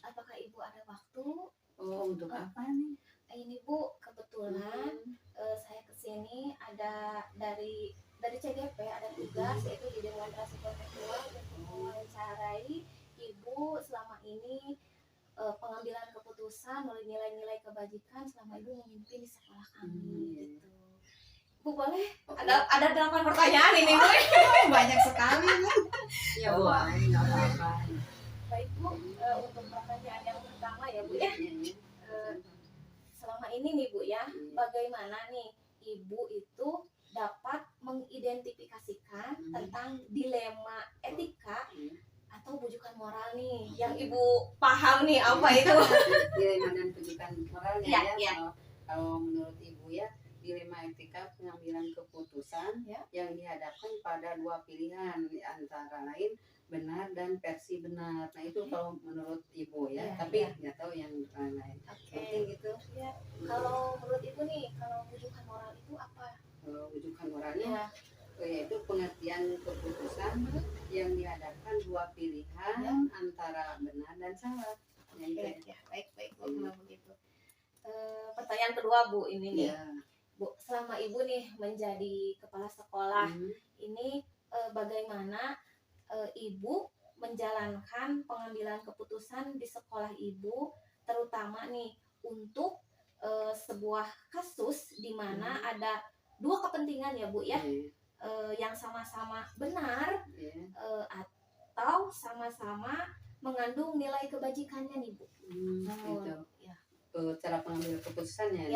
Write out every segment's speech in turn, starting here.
Apakah Ibu ada waktu? Oh, untuk apa nih? Ini Bu, kebetulan saya kesini ada dari CGP ada tugas yaitu di Dewan Transi Kontekstual untuk mewawancarai Ibu selama ini pengambilan keputusan melalui nilai-nilai kebajikan selama Ibu memimpin di sekolah kami gitu. Bu boleh? Ada 8 pertanyaan ini Bu. Banyak sekali nih. Ya boleh, nggak apa-apa. Baik Bu, untuk pertanyaan yang pertama ya Bu ya. Selama ini nih Bu ya, bagaimana nih Ibu itu dapat mengidentifikasikan tentang dilema etika atau bujukan moral nih yang Ibu paham nih apa itu? Dilema dan bujukan moral ya. Kalau menurut Ibu ya, dilema etika pengambilan keputusan yang dihadapkan pada dua pilihan antara lain benar dan versi benar. Nah itu kalau menurut Ibu ya, tapi nggak tahu yang lain. Mungkin gitu. Ya. Kalau menurut Ibu nih, kalau bujukan moral itu apa? Bujukan moralnya yaitu pengertian keputusan yang dihadapkan dua pilihan antara benar dan salah. Baik Bu, kalau begitu. Pertanyaan kedua Bu ini nih. Bu, selama Ibu nih menjadi kepala sekolah, ini bagaimana Ibu menjalankan pengambilan keputusan di sekolah Ibu, terutama nih untuk sebuah kasus di mana ada dua kepentingan ya Bu ya, yang sama-sama benar atau sama-sama mengandung nilai kebajikannya nih Bu. Gitu. Cara pengambilan keputusannya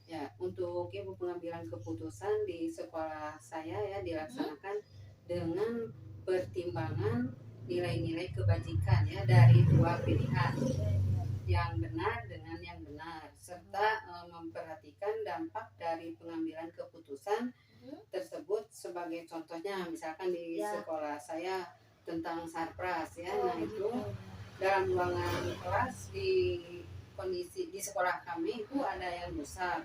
ya, untuk Ibu pengambilan keputusan di sekolah saya ya dilaksanakan dengan pertimbangan nilai-nilai kebajikan ya dari dua pilihan yang benar dengan yang benar serta memperhatikan dampak dari pengambilan keputusan tersebut. Sebagai contohnya misalkan di sekolah saya tentang sarpras ya, nah itu dalam ruangan kelas di kondisi di sekolah kami itu ada yang rusak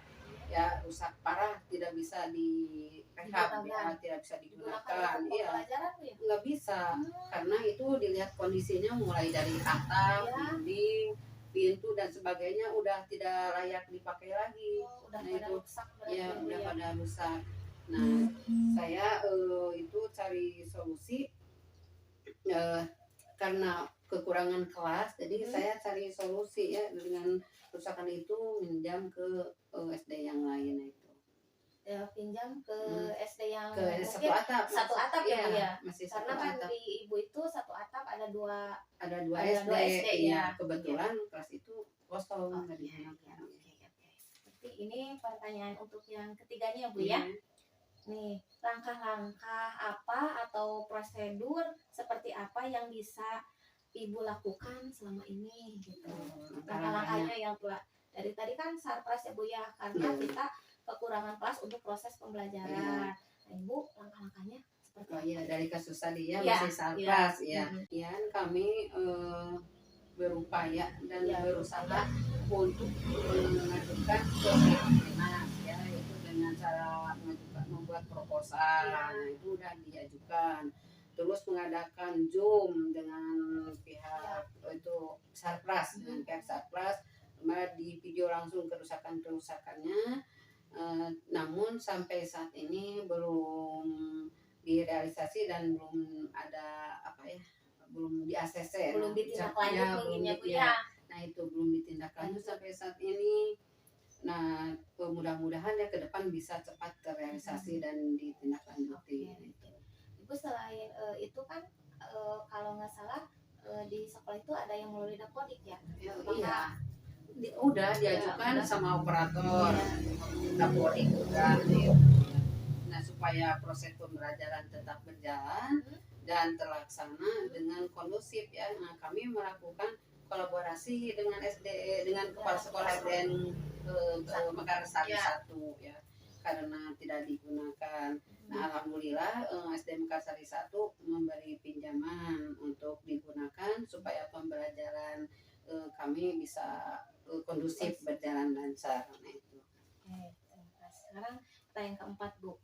parah, tidak bisa direhab ya, tidak bisa digunakan nggak bisa karena itu dilihat kondisinya mulai dari atap, dinding, pintu dan sebagainya udah tidak layak dipakai lagi. Nah itu udah pada rusak. Nah saya itu cari solusi karena kekurangan kelas, jadi saya cari solusi ya dengan kerusakan itu minjam ke SD yang lain itu. Pinjam ke SD yang ke satu atap ya Bu ya. Masih karena satu kan atap. di Ibu itu satu atap ada dua SD ya. Kebetulan kelas itu kosong nggak digunakan. Seperti ini pertanyaan untuk yang ketiganya Bu ya. Nih, langkah-langkah apa atau prosedur seperti apa yang bisa Ibu lakukan selama ini gitu. Langkah-langkahnya yang telah dari tadi kan sarpras ya Bu ya, karena kita kekurangan kelas untuk proses pembelajaran. Nah, Ibu langkah-langkahnya seperti apa? Dari kasus tadi ya masih sarpras ya. Kami berupaya dan berusaha untuk mengajukan ke Dinas ya, itu dengan cara membuat proposal. Itu udah diajukan. Terus mengadakan Zoom dengan pihak itu sarpras, dengan pihak sarpras, di video langsung kerusakannya. Namun sampai saat ini belum direalisasi dan belum ada belum di ACC, belum ditindaklanjut mungkin ya Bu ya. Nah itu belum ditindaklanjut sampai saat ini. Nah mudah-mudahan ya ke depan bisa cepat terrealisasi dan ditindaklanjuti. Ibu selain itu kan kalau nggak salah di sekolah itu ada yang melalui dapodik ya? Udah diajukan sama operator dapodik udah. Nah supaya proses pembelajaran tetap berjalan dan terlaksana dengan kondusif ya. Nah kami melakukan kolaborasi dengan dengan kepala sekolah SDN Mekarsari 1 ya, karena tidak digunakan. Nah alhamdulillah SD Mekarsari 1 memberi pinjaman untuk digunakan supaya pembelajaran kami bisa kondusif berjalan lancar. Nah itu. Sekarang pertanyaan keempat Bu,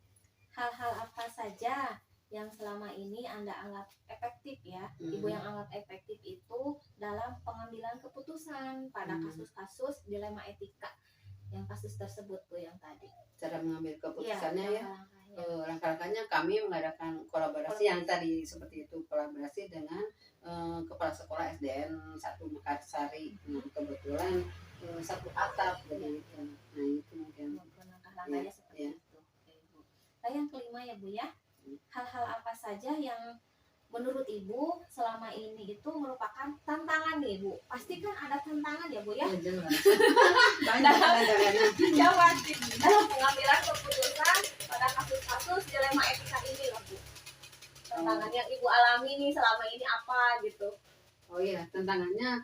hal-hal apa saja yang selama ini Anda anggap efektif ya, Ibu yang anggap efektif itu dalam pengambilan keputusan pada kasus-kasus dilema etika yang kasus tersebut tuh yang tadi. Cara mengambil keputusannya ya, langkah-langkahnya kami mengadakan kolaborasi yang tadi seperti itu, kolaborasi dengan kepala sekolah SDN 1 Mekarsari. Kebetulan satu atap jadi itu. Nah itu mungkin langkah-langkahnya seperti itu. Nah yang kelima ya Bu ya, hal-hal apa saja yang menurut Ibu selama ini itu merupakan tantangan nih Bu? Pasti kan ada tantangan ya Bu ya? Banyak tantangannya. Jawab dalam pengambilan keputusan pada kasus-kasus dilema etika ini loh Bu. Tantangan yang Ibu alami nih selama ini apa gitu? Oh iya, tantangannya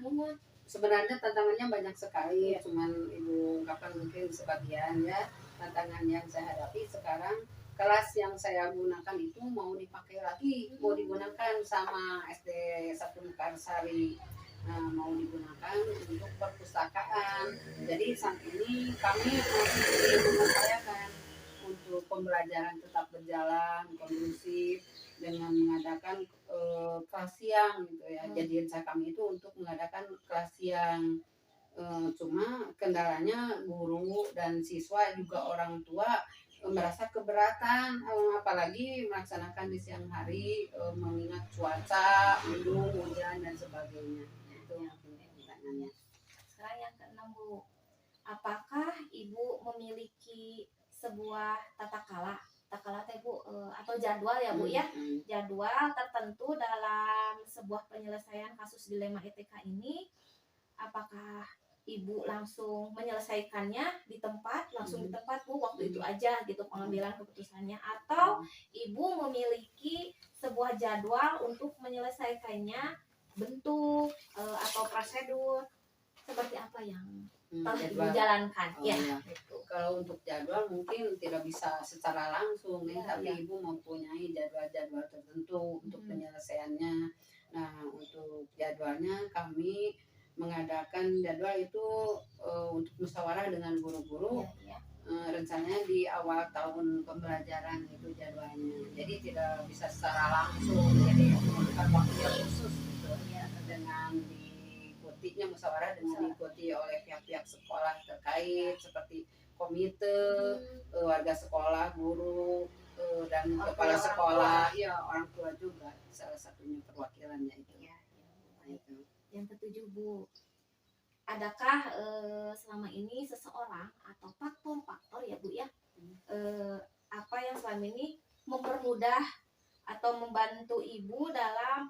sebenarnya tantangannya banyak sekali, cuman Ibu ungkapkan mungkin sebagian ya. Tantangan yang saya hadapi sekarang, kelas yang saya gunakan itu mau dipakai lagi, mau digunakan sama SD 1 Mekarsari. Nah, mau digunakan untuk perpustakaan. Jadi saat ini kami masih mengupayakan untuk pembelajaran tetap berjalan kondusif dengan mengadakan kelas siang gitu ya. Jadi rencana kami itu untuk mengadakan kelas siang. Cuma kendalanya guru dan siswa juga orang tua merasa keberatan, apalagi melaksanakan di siang hari mengingat cuaca, mendung, hujan dan sebagainya. Itu pertanyaannya. Sekarang yang keenam Bu, apakah Ibu memiliki sebuah tata kala teh Bu, atau jadwal ya Bu ya, jadwal tertentu dalam sebuah penyelesaian kasus dilema etika ini? Apakah Ibu langsung menyelesaikannya di tempat, langsung di tempat Bu, waktu itu aja gitu pengambilan keputusannya, atau Ibu memiliki sebuah jadwal untuk menyelesaikannya, bentuk atau prosedur seperti apa yang telah Ibu jalankan? Kalau untuk jadwal mungkin tidak bisa secara langsung ya, tapi Ibu mempunyai jadwal-jadwal tertentu untuk penyelesaiannya. Nah, untuk jadwalnya kami mengadakan jadwal itu untuk musyawarah dengan guru-guru. Rencananya di awal tahun pembelajaran itu jadwalnya. Jadi tidak bisa secara langsung, jadi bukan waktu yang khusus gitu ya, dengan diikutinya musyawarah dengan diikuti oleh pihak-pihak sekolah terkait seperti komite, warga sekolah, guru, dan kepala sekolah, ya orang tua juga salah satunya perwakilannya itu. Yang ketujuh Bu, adakah selama ini seseorang atau faktor-faktor ya Bu ya, apa yang selama ini mempermudah atau membantu Ibu dalam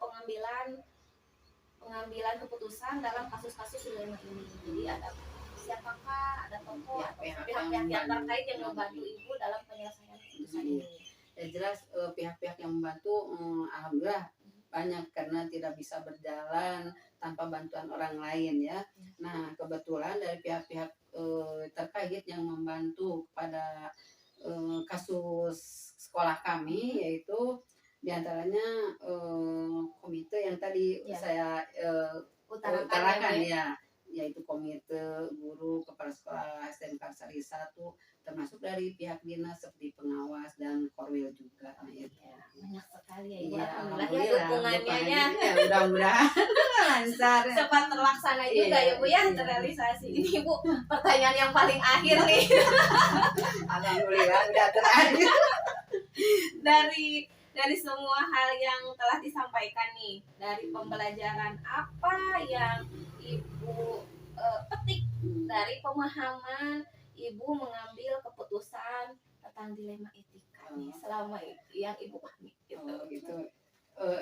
pengambilan keputusan dalam kasus-kasus dilema ini? Jadi ada siapakah, ada tokoh atau pihak-pihak yang terkait yang membantu Ibu dalam penyelesaian keputusan ini? Ya jelas pihak-pihak yang membantu alhamdulillah banyak, karena tidak bisa berjalan tanpa bantuan orang lain ya. Nah, kebetulan dari pihak-pihak terkait yang membantu pada kasus sekolah kami, yaitu diantaranya komite yang tadi saya utarakan ya, yaitu komite guru, kepala sekolah SDN Mekarsari 1, termasuk dari pihak dinas seperti pengawas dan korwil juga. Nah, itu. Banyak sekali ya Ibu, alhamdulillah ya dukungannya. Mudah-mudahan lancar. Cepat terlaksana juga ya Bu ya, terrealisasi. Ini Bu, pertanyaan yang paling akhir nih. Alhamdulillah udah terakhir. Dari semua hal yang telah disampaikan nih, dari pembelajaran apa yang Ibu petik dari pemahaman Ibu mengambil keputusan tentang dilema etika nih selama yang Ibu pahami gitu.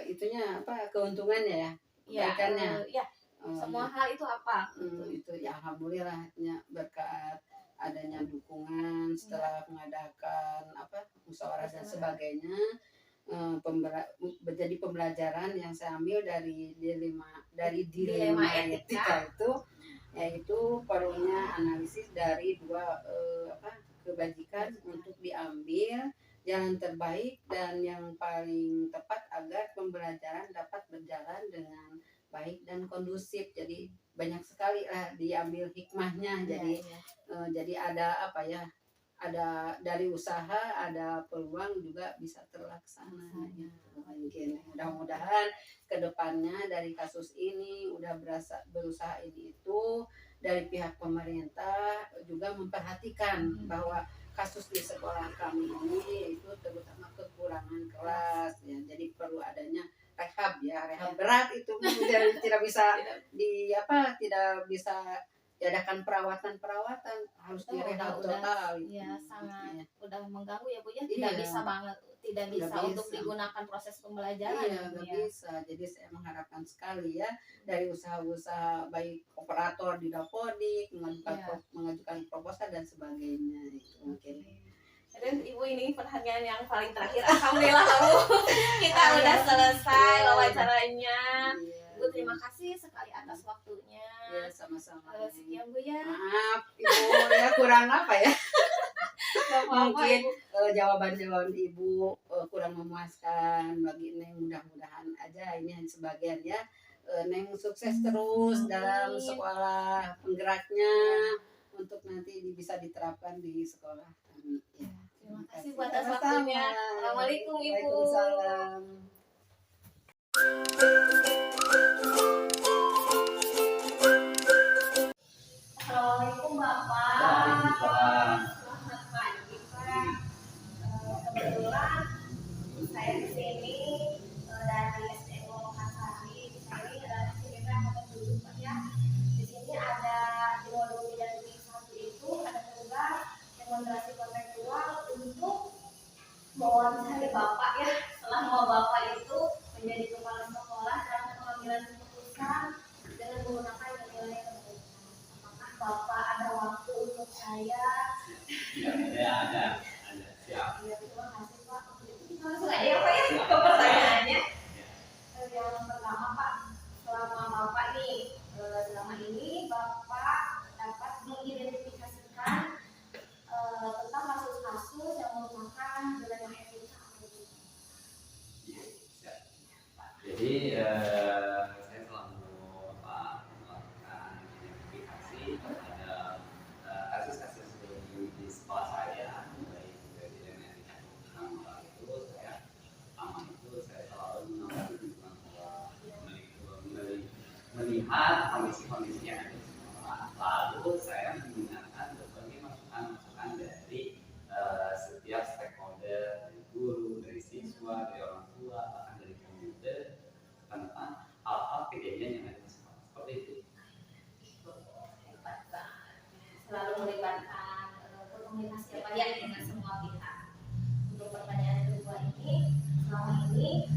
Itunya apa, keuntungannya ya, kebaikannya. Semua hal itu apa? Itu ya alhamdulillah ya, berkat adanya dukungan setelah mengadakan musyawarah dan sebagainya, menjadi pembelajaran yang saya ambil dari dilema etika itu, yaitu perlunya analisis dari dua kebajikan untuk diambil jalan terbaik dan yang paling tepat agar pembelajaran dapat berjalan dengan baik dan kondusif. Jadi banyak sekali lah diambil hikmahnya. Jadi ada ada dari usaha ada peluang juga bisa terlaksana gitu. Mungkin mudah-mudahan kedepannya dari kasus ini udah berusaha ini itu dari pihak pemerintah juga memperhatikan bahwa kasus di sekolah kami ini itu terutama kekurangan kelas ya, jadi perlu adanya rehab ya, rehab berat itu tidak bisa tidak bisa diadakan perawatan harus direhab total itu. Ya sangat udah mengganggu ya Bu ya, Iya. tidak bisa banget, tidak bisa untuk digunakan proses pembelajaran. Iya, nggak bisa. Jadi saya mengharapkan sekali ya dari usaha-usaha baik operator di Dapodik mengajukan proposal dan sebagainya itu mungkin. Dan Ibu ini pertanyaan yang paling terakhir, alhamdulillah kamu kita udah selesai wawancaranya. Bu terima kasih sekali atas waktunya. Ya sama-sama. Sekian Bu ya. Maaf Ibu ya kurang apa ya? Mungkin jawaban-jawaban Ibu kurang memuaskan bagi Neng, mudah-mudahan aja ini hanya sebagian ya. Neng sukses terus dalam sekolah penggeraknya untuk nanti bisa diterapkan di sekolah kami. Ya. Terima kasih buat atas waktunya. Assalamualaikum Ibu. Waalaikumsalam. Assalamualaikum Bapak. Waalaikumsalam. Selamat pagi Pak. Kebetulan saya di sini dari SDN Lokasari. Saya ini adalah SDN yang dulu Pak ya. Di sini ada di modul 3.1 itu ada tugas demonstrasi kontekstual untuk mewawancari Bapak ya. Selama Bapak itu menjadi kepala sekolah dalam pengambilan keputusan dengan menggunakan nilai tertentu. Apakah Bapak ada waktu untuk saya? Ya, ada. Siap. Ya, terima kasih Pak. Langsung aja ya Pak ya ke pertanyaannya. Yang pertama Pak, selama Bapak nih, selama ini Bapak dapat mengidentifikasikan tentang kasus-kasus yang merupakan wilayah etika. Jadi saya selalu melakukan identifikasi terhadap kasus-kasus di sekolah saya, baik dari etika itu saya selalu melakukan melihat kondisi-kondisi yang ada di sekolah. Lalu saya mendengarkan berbagai masukan-masukan dari setiap stakeholder, dari guru, dari siswa, dari orang tua, bahkan dari komite tentang hal-hal kejadian yang ada di sekolah. Seperti itu. Selalu melibatkan komunikasi apa ya dengan semua pihak. Untuk pertanyaan kedua ini, selama ini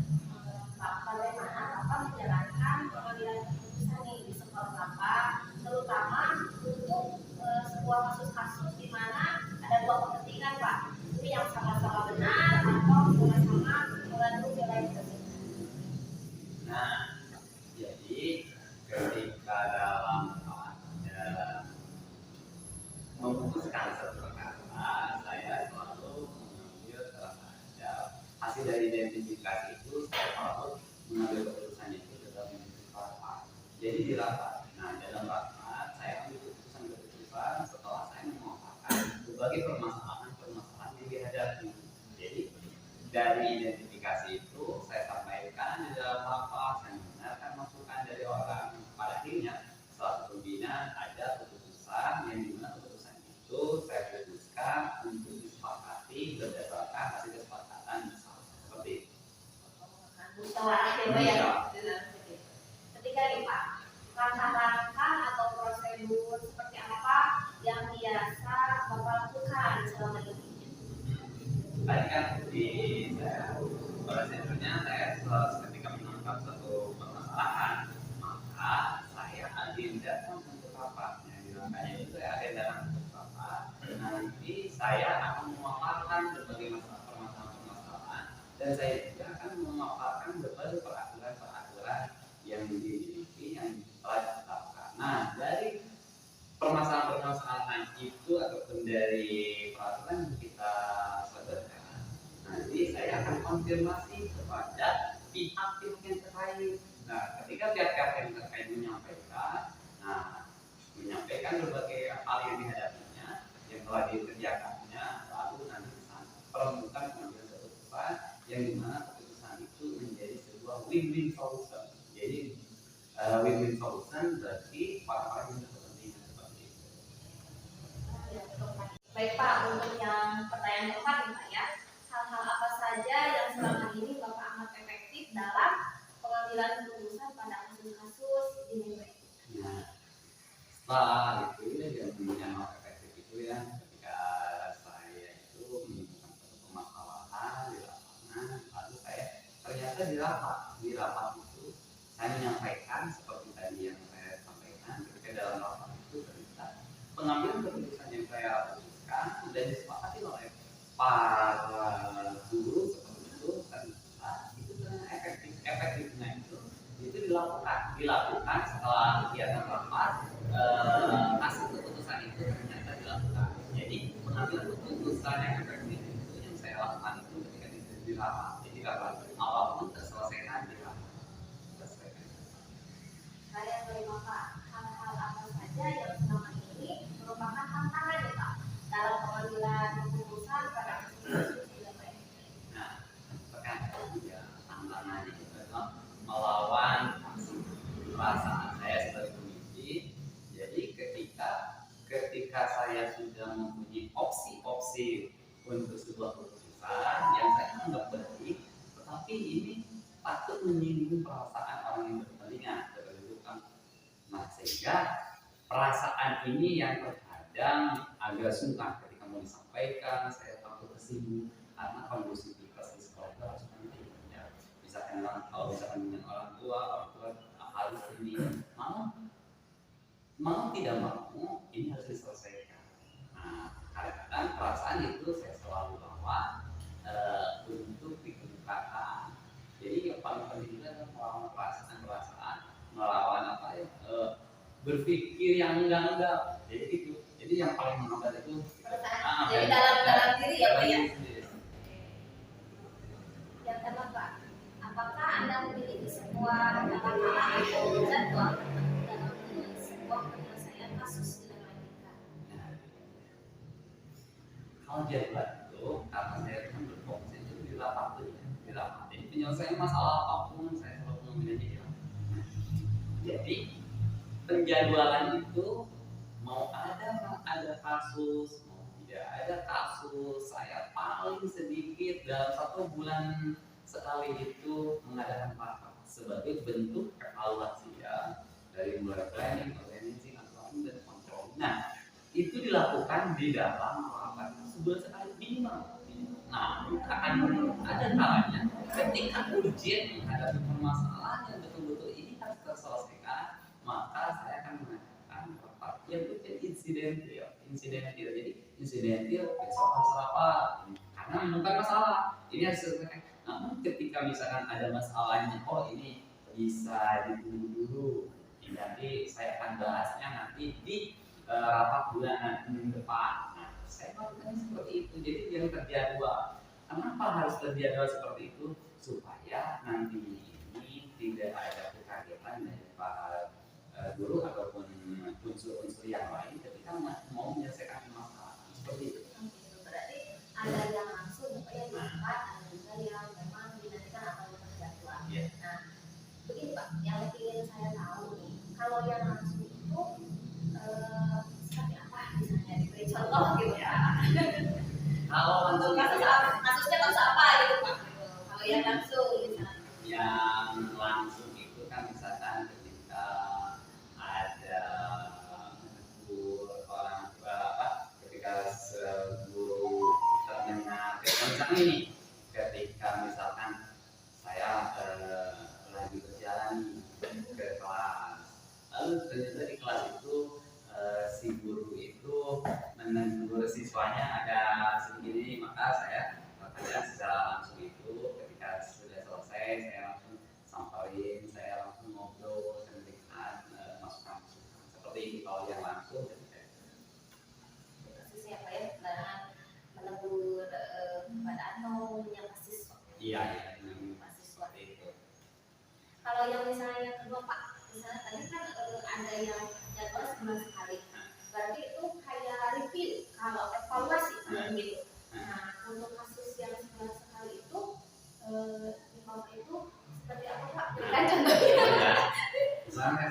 bagaimana Bapak menjalankan pengambilan keputusan di sekolah Bapak, terutama untuk sebuah kasus-kasus di mana ada dua kepentingan Pak, itu yang sama-sama benar atau sama-sama mengandung nilai tersebut. Nah, jadi ketika dalam memutuskan satu perkara, saya selalu mengambil terhadap hasil dari identifikasi itu. Saya selalu mengambil keputusannya itu dalam rapat. Jadi di rapat. Nah, dalam rapat saya ambil keputusan setelah saya memaparkan berbagai permasalahan yang dihadapi. Jadi dari identifikasi itu saya sampaikan di dalam rapat, saya mendengarkan masukan dari orang. Pada akhirnya setelah pembinaan ada keputusan yang dimana keputusan itu saya putuskan untuk disepakati berdasarkan hasil kesepakatan bersama. Seperti itu. Ketika nih Pak, langkah-langkah atau prosedur seperti apa yang biasa Bapak lakukan selama ini? Tadi kan di saya prosedurnya saya ketika menangkap satu permasalahan, maka saya agenda untuk rapatnya. Makanya itu saya agenda untuk rapat. Nanti saya akan memaparkan berbagai permasalahan dan saya juga akan memaparkan berbagai peraturan yang dimiliki yang telah ditetapkan. Nah, dari permasalahan itu ataupun dari peraturan yang kita sodorkan, nanti saya akan konfirmasi kepada pihak-pihak yang terkait. Nah, ketika pihak-pihak yang terkait menyampaikan berbagai hal yang dihadapinya, yang telah dikerjakannya, win-win solution bagi para-para yang berkepentingan seperti itu. Baik Pak, untuk yang pertanyaan keempat nih Pak ya, hal-hal apa saja yang selama ini Bapak anggap efektif dalam pengambilan keputusan pada kasus-kasus di Mimbre? Nah, setelah itu yang efektif itu ya ketika saya itu menemukan satu permasalahan di lapangan, lalu saya ternyata di rapat itu saya menyampaikan seperti tadi yang saya sampaikan ketika dalam rapat itu ternyata pengambilan keputusan yang saya putuskan sudah disepakati oleh para guru seperti itu, ternyata itu efektifnya itu dilakukan setelah kegiatan rapat. Hasil keputusan itu ternyata dilakukan. Jadi pengambilan keputusan yang efektif itu yang saya lakukan itu ketika di rapat. Jadi rapat apapun terselesaikan di rapat. Saya kelima Pak, hal-hal apa saja yang selama ini merupakan tantangan ya Pak dalam pengambilan keputusan pada kasus-kasus di Mimbre? Nah, terkadang ya tantangannya itu adalah melawan perasaan saya sebagai pemimpin. Jadi ketika saya sudah mempunyai opsi-opsi untuk sebuah keputusan yang saya anggap baik, tetapi ini patut menyinggung perasaan orang yang berkepentingan seperti itu kan. Nah, sehingga perasaan ini yang terkadang agak sungkan ketika mau disampaikan, saya takut tersinggung karena kondusivitas di sekolah itu harus penting ya. Misalkan kalau dengan orang tua harus ini mau tidak mau ini harus diselesaikan. Nah, kadang-kadang perasaan itu saya selalu bawa untuk dikemukakan. Jadi yang paling penting itu adalah melawan perasaan, melawan apa ya, berpikir yang enggak. Jadi itu. Jadi yang paling menghambat itu jadi dalam diri ya Pak ya. Yang kedua Pak, apakah Anda memiliki sebuah kata-kata atau jadwal dalam sebuah penyelesaian kasus dinamika? Nah, kalau jadwal itu karena saya kan berfokus itu di rapat itu ya, di rapat. Jadi penyelesaian masalah apapun saya selalu mengambil di rapat. Jadi penjadwalan itu mau ada kasus, mau tidak ada kasus, saya paling sedikit dalam 1 bulan sekali itu mengadakan rapat sebagai bentuk evaluasi ya, dari mulai planning, organizing, dan kontrol. Nah, itu dilakukan di dalam rapat sebulan sekali minimal. Nah, akan ada kalanya ketika urgent menghadapi permasalahan yang betul-betul ini harus terselesaikan, maka saya akan mengadakan rapat yang bukan insidentil. Jadi insidentil besok harus rapat karena menemukan masalah ini harus selesaikan. Namun ketika misalkan ada masalahnya, oh ini bisa ditunggu dulu, nanti saya akan bahasnya nanti di rapat bulan depan. Nah, saya melakukan seperti itu. Jadi yang terjadwal. Kenapa harus terjadwal seperti itu? Supaya nanti ini tidak ada kekagetan dari para guru ataupun unsur-unsur yang lain ketika mau menyelesaikan masalah seperti itu. Berarti ada yang langsung yang diangkat, ada juga yang memang dinantikan atau terjadwal. Yeah. Nah, begini Pak, yang ingin saya tahu nih, kalau yang langsung itu seperti apa misalnya diberi contoh gitu ya? Kalau langsung kasusnya kasus apa gitu Pak? Kalau yang langsung misalnya. Yang langsung itu kan misalkan ketika ada orang ketika guru terdengar misalkan ini ketika misalkan saya lagi berjalan ke kelas, lalu ternyata di kelas itu si guru itu menegur siswanya ada sedikit ini, maka saya kadang secara langsung itu ketika sudah selesai saya langsung samperin, saya langsung ngobrol, saya memberikan masukan seperti ini. Kalau yang langsung Siapa ya menegur kepada atau menyapa siswa? Iya, Mahasiswa itu. Kalau yang misalnya yang kedua Pak, misalnya tadi kan ada yang jadwal sebulan sekali, berarti itu kayak review, kalau evaluasi gitu. Nah, untuk kasus yang sebulan sekali itu, itu seperti apa Pak? Berikan contohnya. misalnya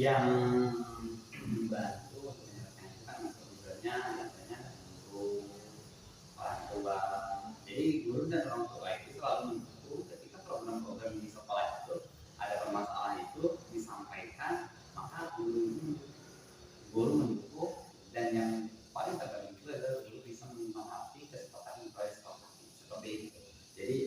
yang membantu untuk menyelesaikan itu kan sebenarnya biasanya guru, orang tua. Jadi guru dan orang tua itu selalu mendukung ketika program-program di sekolah itu ada permasalahan itu disampaikan, maka guru mendukung, dan yang paling terbaik itu adalah guru bisa memahami kesepakatan proyek sekolah seperti itu. Jadi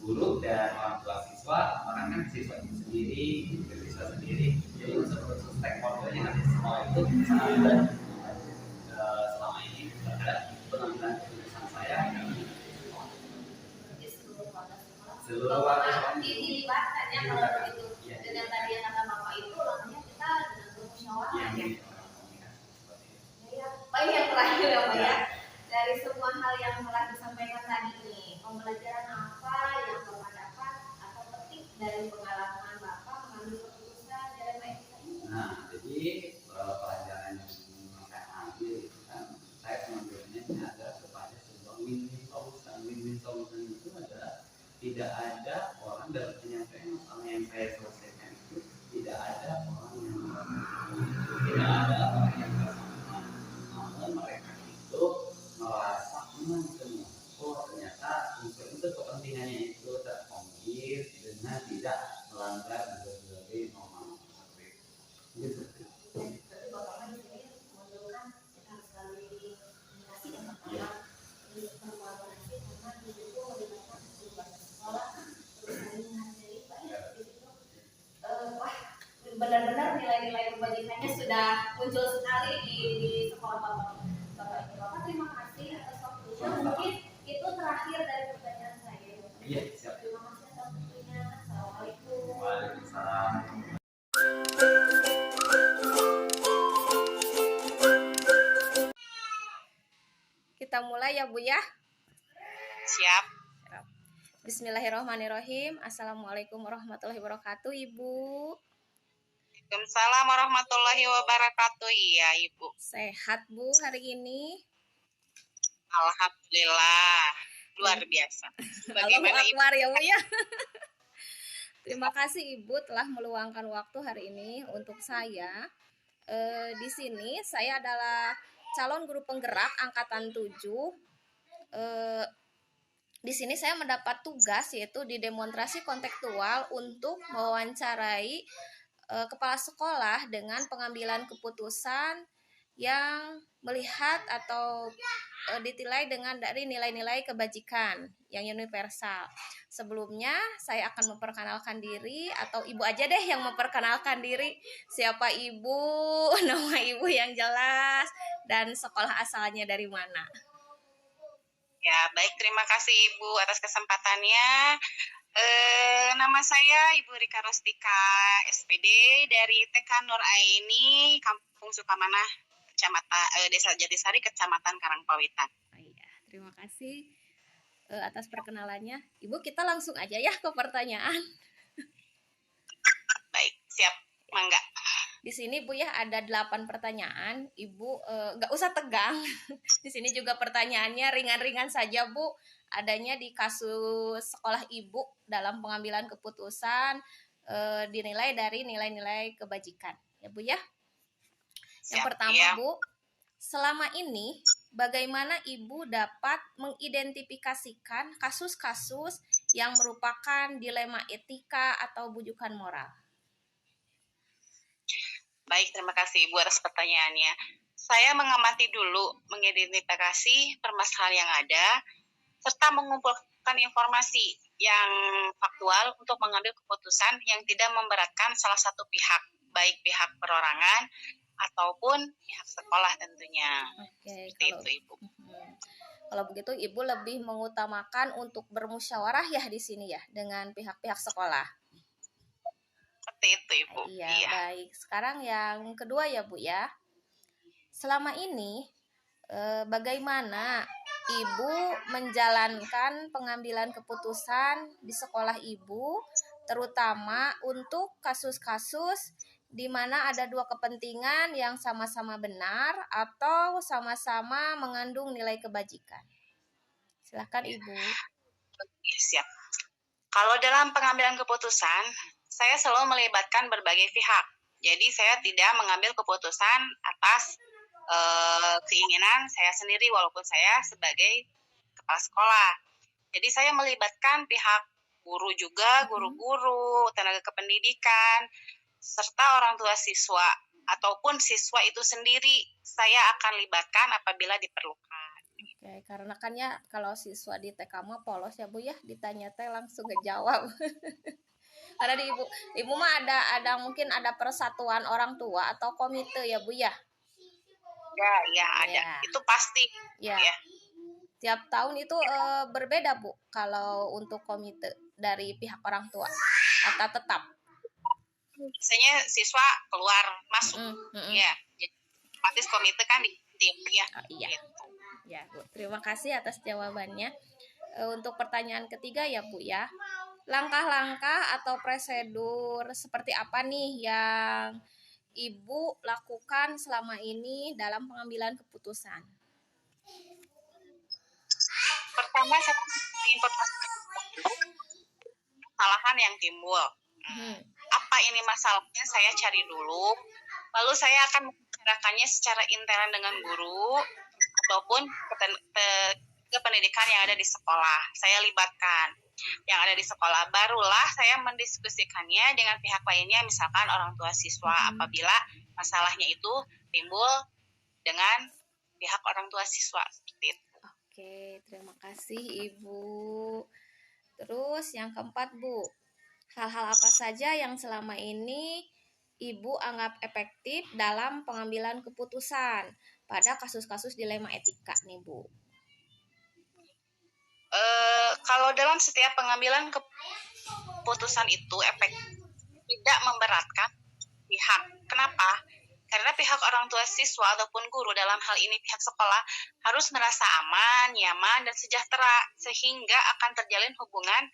guru dan orang tua siswa, orang kan siswa itu sendiri, siswa sendiri. Jadi unsur-unsur stakeholder yang ada di sekolah itu sangat membantu. Selama ini terhadap pengambilan keputusan saya seluruh warga dilibatkan ya kalau begitu. Dengan tadi yang kata Bapak itu, makanya kita dengan bermusyawarah ya. Baik, yang terakhir ya Pak ya, dari semua hal yang telah disampaikan tadi nih, pembelajaran apa yang Bapak dapat atau petik dari pengalaman Bapak mengambil keputusan dalam etika ini? Nah, jadi pelajaran yang saya ambil itu kan, saya mengambilnya ini adalah kepada sebuah win-win solution. Win-win solution itu adalah tidak ada orang dalam penyampaian masalah yang saya selesaikan itu tidak ada orang yang tidak ada orang yang bersama, namun mereka itu merasa semua ternyata unsur-unsur kepentingannya itu terakomodir dengan tidak melanggar berbagai norma seperti itu. Benar-benar nilai-nilai kebajikannya sudah muncul sekali di sekolah Bapak ini. Bapak terima kasih atas waktunya. Mungkin itu terakhir dari pertanyaan saya. Iya, siap. Terima kasih atas waktunya. Assalamualaikum. Waalaikumsalam. Kita mulai ya Bu ya. Siap. Bismillahirrahmanirrahim. Assalamualaikum warahmatullahi wabarakatuh, Ibu. Waalaikumsalam warahmatullahi wabarakatuh. Iya, Ibu. Sehat Bu hari ini? Alhamdulillah. Luar biasa. Bagaimana Allahu Ibu? Akbar ya Bu ya. Terima kasih Ibu telah meluangkan waktu hari ini untuk saya. Di sini saya adalah calon guru penggerak angkatan 7. Di sini saya mendapat tugas yaitu di demonstrasi kontekstual untuk mewawancarai kepala sekolah dengan pengambilan keputusan yang melihat atau ditilai dengan dari nilai-nilai kebajikan yang universal. Sebelumnya saya akan memperkenalkan diri, atau Ibu aja deh yang memperkenalkan diri. Siapa Ibu, nama Ibu yang jelas, dan sekolah asalnya dari mana. Ya, baik. Terima kasih Ibu atas kesempatannya. Nama saya Ibu Rika Rustika, SPD dari TK Nur Aini, Kampung Sukamanah, Kecamatan Desa Jatisari, Kecamatan Karangpawitan. Iya, terima kasih atas perkenalannya. Ibu, kita langsung aja ya ke pertanyaan. Baik, siap. Mangga. Di sini Bu ya ada 8 pertanyaan. Ibu nggak usah tegang. Di sini juga pertanyaannya ringan-ringan saja Bu. Adanya di kasus sekolah Ibu dalam pengambilan keputusan dinilai dari nilai-nilai kebajikan. Ya Bu ya. Yang pertama ya. Bu, selama ini bagaimana Ibu dapat mengidentifikasikan kasus-kasus yang merupakan dilema etika atau bujukan moral? Baik, terima kasih Ibu atas pertanyaannya. Saya mengamati dulu, mengidentifikasi permasalahan yang ada, serta mengumpulkan informasi yang faktual untuk mengambil keputusan yang tidak memberatkan salah satu pihak, baik pihak perorangan ataupun pihak sekolah tentunya. Oke, seperti itu Ibu. Kalau begitu Ibu lebih mengutamakan untuk bermusyawarah ya di sini ya dengan pihak-pihak sekolah. Seperti itu Ibu. Iya, baik. Sekarang yang kedua ya Bu ya. Selama ini bagaimana Ibu menjalankan pengambilan keputusan di sekolah Ibu, terutama untuk kasus-kasus di mana ada dua kepentingan yang sama-sama benar atau sama-sama mengandung nilai kebajikan. Silakan Ibu. Ya, siap. Kalau dalam pengambilan keputusan, saya selalu melibatkan berbagai pihak. Jadi saya tidak mengambil keputusan atas keinginan saya sendiri walaupun saya sebagai kepala sekolah. Jadi saya melibatkan pihak guru juga, guru-guru, tenaga kependidikan, serta orang tua siswa ataupun siswa itu sendiri saya akan libatkan apabila diperlukan. Oke, karena kan ya kalau siswa di TK mah polos ya Bu ya, ditanya teh langsung ngejawab. Karena di ibu mah ada mungkin ada persatuan orang tua atau komite ya Bu ya. Ya ada. Ya. Itu pasti. Ya. Ya. Tiap tahun itu berbeda Bu kalau untuk komite dari pihak orang tua atau tetap. Biasanya siswa keluar masuk. Ya. Jadi otomatis komite kan di tim ya. Iya. Gitu. Ya Bu, terima kasih atas jawabannya. Untuk pertanyaan ketiga ya Bu ya. Langkah-langkah atau prosedur seperti apa nih yang Ibu lakukan selama ini dalam pengambilan keputusan? Pertama saya informasi kesalahan yang timbul. Apa ini masalahnya saya cari dulu. Lalu saya akan membicarakannya secara intern dengan guru ataupun ke pendidikan yang ada di sekolah. Saya libatkan yang ada di sekolah. Barulah saya mendiskusikannya dengan pihak lainnya, misalkan orang tua siswa apabila masalahnya itu timbul dengan pihak orang tua siswa seperti itu. Oke, terima kasih Ibu. Terus yang keempat Bu, hal-hal apa saja yang selama ini Ibu anggap efektif dalam pengambilan keputusan pada kasus-kasus dilema etika nih Bu? Kalau dalam setiap pengambilan keputusan itu efektif, tidak memberatkan pihak. Kenapa? Karena pihak orang tua siswa ataupun guru, dalam hal ini pihak sekolah, harus merasa aman, nyaman, dan sejahtera, sehingga akan terjalin hubungan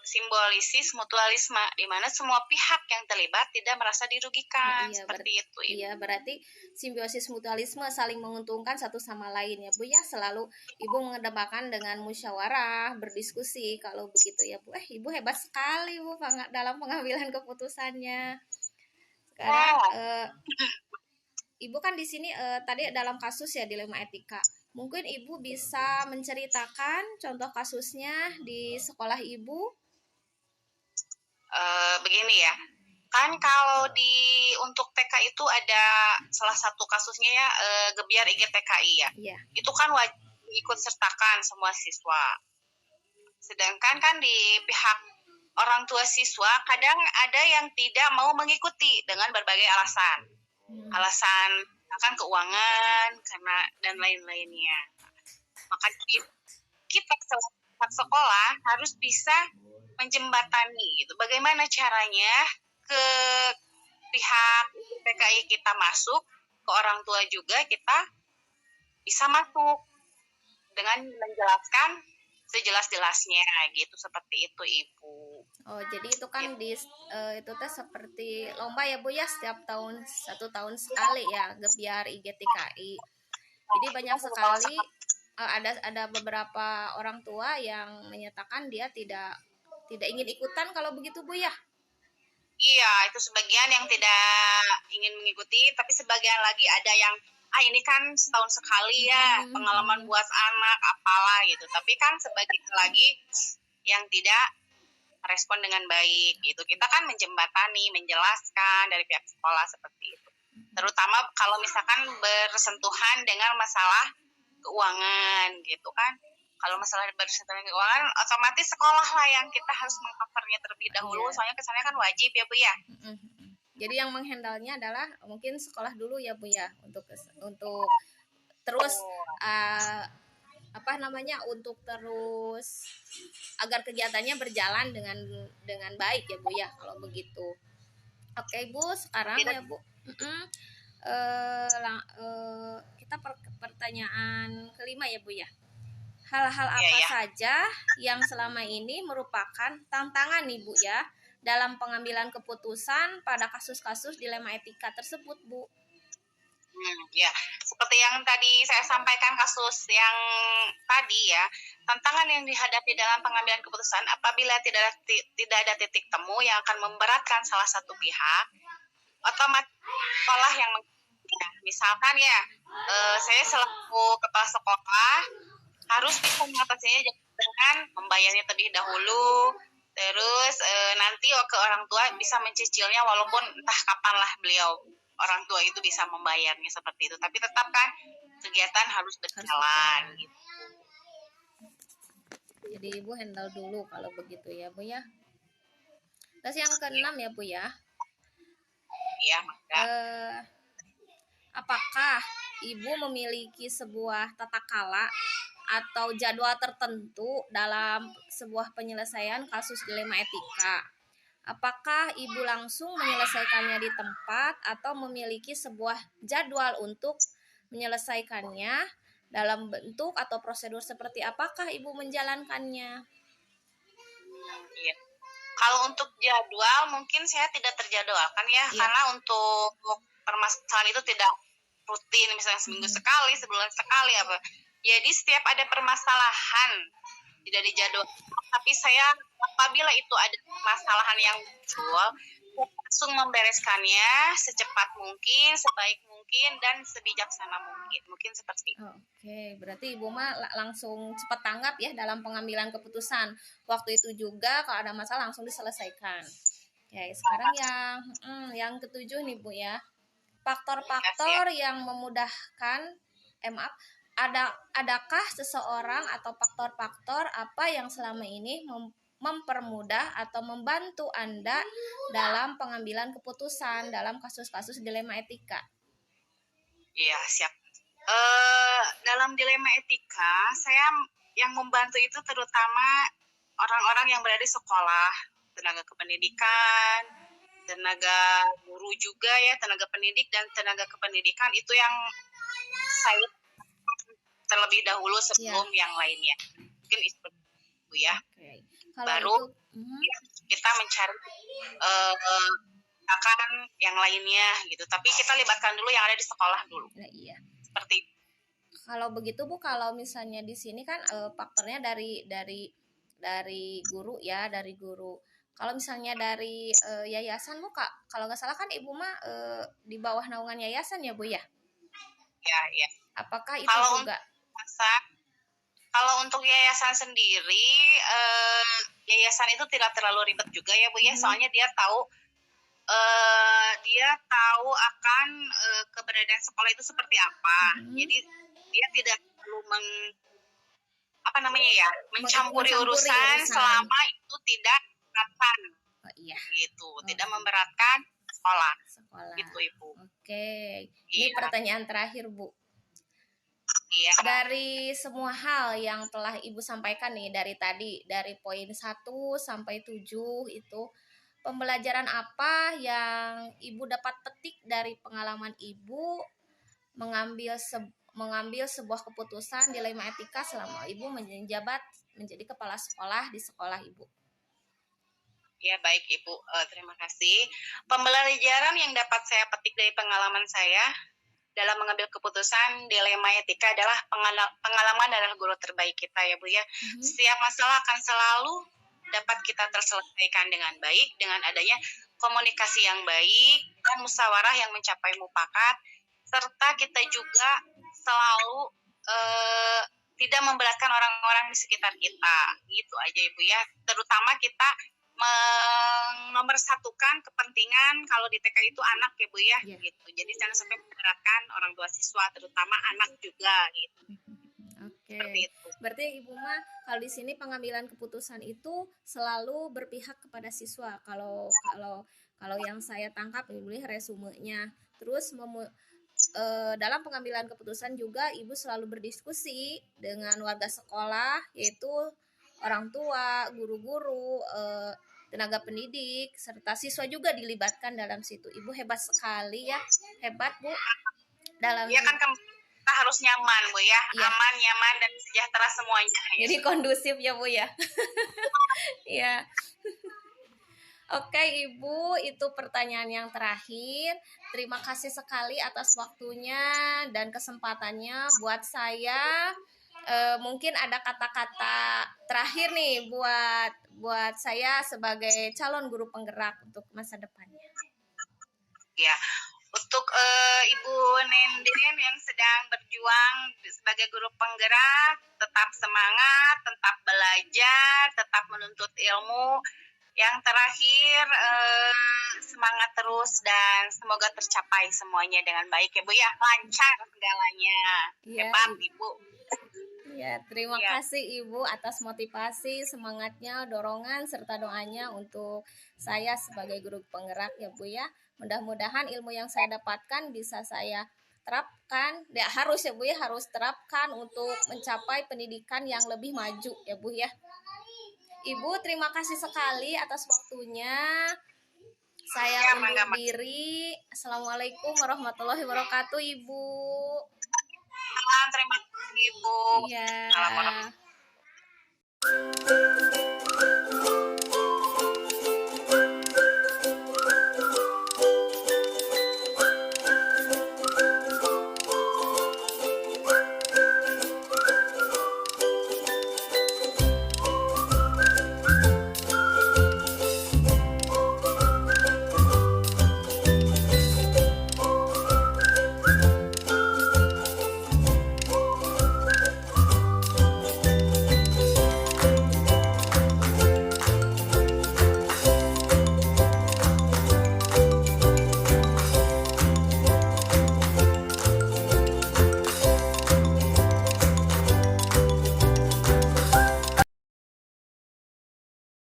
simbolisis mutualisme, di mana semua pihak yang terlibat tidak merasa dirugikan. Seperti itu. Ibu. Iya, berarti simbiosis mutualisme, saling menguntungkan satu sama lain ya Bu ya. Selalu Ibu mengedepankan dengan musyawarah, berdiskusi kalau begitu ya Bu. Ibu hebat sekali Bu dalam pengambilan keputusannya. Sekarang Ibu kan di sini tadi dalam kasus ya dilema etika. Mungkin Ibu bisa menceritakan contoh kasusnya di sekolah Ibu? Begini ya, kan kalau untuk TK itu ada salah satu kasusnya ya, gebiar IGTKI ya. Yeah. Itu kan wajib ikut sertakan semua siswa. Sedangkan kan di pihak orang tua siswa kadang ada yang tidak mau mengikuti dengan berbagai alasan. Alasan akan keuangan karena dan lain-lainnya. Maka kita sekolah harus bisa menjembatani gitu. Bagaimana caranya ke pihak PKI kita masuk, ke orang tua juga kita bisa masuk dengan menjelaskan sejelas-jelasnya gitu, seperti itu Ibu. Oh, jadi itu kan itu teh seperti lomba ya Bu ya, setiap tahun 1 tahun sekali ya, gebiar IGTKI. Jadi banyak sekali ada beberapa orang tua yang menyatakan dia tidak ingin ikutan kalau begitu Bu ya. Iya, itu sebagian yang tidak ingin mengikuti, tapi sebagian lagi ada yang ini kan setahun sekali ya, pengalaman buat anak apalah gitu. Tapi kan sebagian lagi yang tidak respon dengan baik gitu. Kita kan menjembatani, menjelaskan dari pihak sekolah seperti itu. Terutama kalau misalkan bersentuhan dengan masalah keuangan gitu kan. Kalau masalah bersentuhan dengan keuangan, otomatis sekolah lah yang kita harus meng-covernya terlebih dahulu. Soalnya kesannya kan wajib ya Bu ya. Jadi yang menghandle-nya adalah mungkin sekolah dulu ya Bu ya, untuk terus untuk terus agar kegiatannya berjalan dengan baik ya Bu ya kalau begitu. Oke Bu, sekarang ya Bu, kita pertanyaan kelima ya Bu ya. Hal-hal apa saja yang selama ini merupakan tantangan nih Bu ya dalam pengambilan keputusan pada kasus-kasus dilema etika tersebut Bu? Ya, seperti yang tadi saya sampaikan kasus yang tadi ya, Tantangan yang dihadapi dalam pengambilan keputusan apabila tidak ada titik temu yang akan memberatkan salah satu pihak, otomatis sekolah yang misalkan ya, saya selaku kepala sekolah harus bisa mengatasinya dengan membayarnya terlebih dahulu, terus nanti ke orang tua bisa mencicilnya walaupun entah kapan lah beliau orang tua itu bisa membayarnya seperti itu, tapi tetap kan kegiatan harus berjalan gitu. Jadi Ibu handle dulu kalau begitu ya Bu ya. Terus yang keenam ya Bu ya. Iya, maka. Apakah Ibu memiliki sebuah tata kala atau jadwal tertentu dalam sebuah penyelesaian kasus dilema etika? Apakah Ibu langsung menyelesaikannya di tempat atau memiliki sebuah jadwal untuk menyelesaikannya dalam bentuk atau prosedur seperti apakah Ibu menjalankannya? Iya. Kalau untuk jadwal mungkin saya tidak terjadwalkan ya, karena untuk permasalahan itu tidak rutin, misalnya seminggu sekali, sebulan sekali apa. Jadi setiap ada permasalahan tidak dijadwal, tapi saya apabila itu ada permasalahan yang muncul, langsung membereskannya secepat mungkin, sebaik mungkin, dan sebijaksana mungkin. Mungkin seperti itu. Oke, berarti Ibu mah langsung cepat tanggap ya dalam pengambilan keputusan. Waktu itu juga kalau ada masalah langsung diselesaikan. Oke, sekarang yang ketujuh nih Bu ya. Faktor-faktor yang memudahkan, adakah seseorang atau faktor-faktor apa yang selama ini mempermudah atau membantu Anda dalam pengambilan keputusan dalam kasus-kasus dilema etika? Iya, siap. Dalam dilema etika, saya yang membantu itu terutama orang-orang yang berada di sekolah, tenaga kependidikan, tenaga guru juga ya, tenaga pendidik dan tenaga kependidikan itu yang saya terlebih dahulu sebelum yang lainnya. Mungkin itu ya. Okay. Baru kita mencari akan yang lainnya gitu. Tapi kita libatkan dulu yang ada di sekolah dulu. Nah, iya. Seperti kalau begitu Bu, kalau misalnya di sini kan faktornya dari guru ya, dari guru. Kalau misalnya dari yayasan Bu, Kak, kalau nggak salah kan Ibu mah di bawah naungan yayasan ya Bu ya? Ya. Apakah itu juga? Kalau untuk yayasan sendiri, yayasan itu tidak terlalu ribet juga ya Bu ya, soalnya dia tahu akan keberadaan sekolah itu seperti apa. Jadi dia tidak perlu mencampuri urusan selama itu tidak memberatkan. Gitu, tidak memberatkan sekolah. Gitu Ibu. Oke. Ini pertanyaan terakhir Bu. Iya. Dari semua hal yang telah Ibu sampaikan nih dari tadi, dari poin 1 sampai 7 itu, pembelajaran apa yang Ibu dapat petik dari pengalaman Ibu mengambil sebuah keputusan dilema etika selama Ibu menjabat menjadi kepala sekolah di sekolah Ibu? Ya, baik Ibu, terima kasih. Pembelajaran yang dapat saya petik dari pengalaman saya dalam mengambil keputusan dilema etika adalah pengalaman adalah guru terbaik kita ya Bu ya. Setiap masalah akan selalu dapat kita terselesaikan dengan baik dengan adanya komunikasi yang baik dan musyawarah yang mencapai mufakat, serta kita juga selalu tidak memberatkan orang-orang di sekitar kita. Gitu aja Ibu ya. Terutama kita menomorsatukan kepentingan kalau di TK itu anak ya Bu ya, gitu. Jadi jangan sampai memberatkan orang tua siswa, terutama anak juga gitu. Oke. Berarti Ibu mah kalau di sini pengambilan keputusan itu selalu berpihak kepada siswa. Kalau yang saya tangkap Ibu lihat resumenya. Terus dalam pengambilan keputusan juga Ibu selalu berdiskusi dengan warga sekolah, yaitu orang tua, guru-guru, tenaga pendidik, serta siswa juga dilibatkan dalam situ. Ibu hebat sekali ya, hebat Bu. Ya kan kita harus nyaman Bu ya, aman, nyaman, dan sejahtera semuanya. Jadi kondusif ya Bu ya. Ya. Oke Ibu, itu pertanyaan yang terakhir. Terima kasih sekali atas waktunya dan kesempatannya buat saya mungkin ada kata-kata terakhir nih buat saya sebagai calon guru penggerak untuk masa depannya. Ya, untuk Ibu Nenden yang sedang berjuang sebagai guru penggerak, tetap semangat, tetap belajar, tetap menuntut ilmu. Yang terakhir, semangat terus dan semoga tercapai semuanya dengan baik ya Bu ya, lancar segalanya. Hebat Ibu. Ya, terima kasih Ibu atas motivasi, semangatnya, dorongan, serta doanya untuk saya sebagai guru penggerak ya Bu ya. Mudah-mudahan ilmu yang saya dapatkan bisa saya terapkan, ya harus ya Bu ya, harus terapkan untuk mencapai pendidikan yang lebih maju ya Bu ya. Ibu, terima kasih sekali atas waktunya. Saya undur diri. Assalamualaikum warahmatullahi wabarakatuh, Ibu. Terima kasih Ibu. Iya.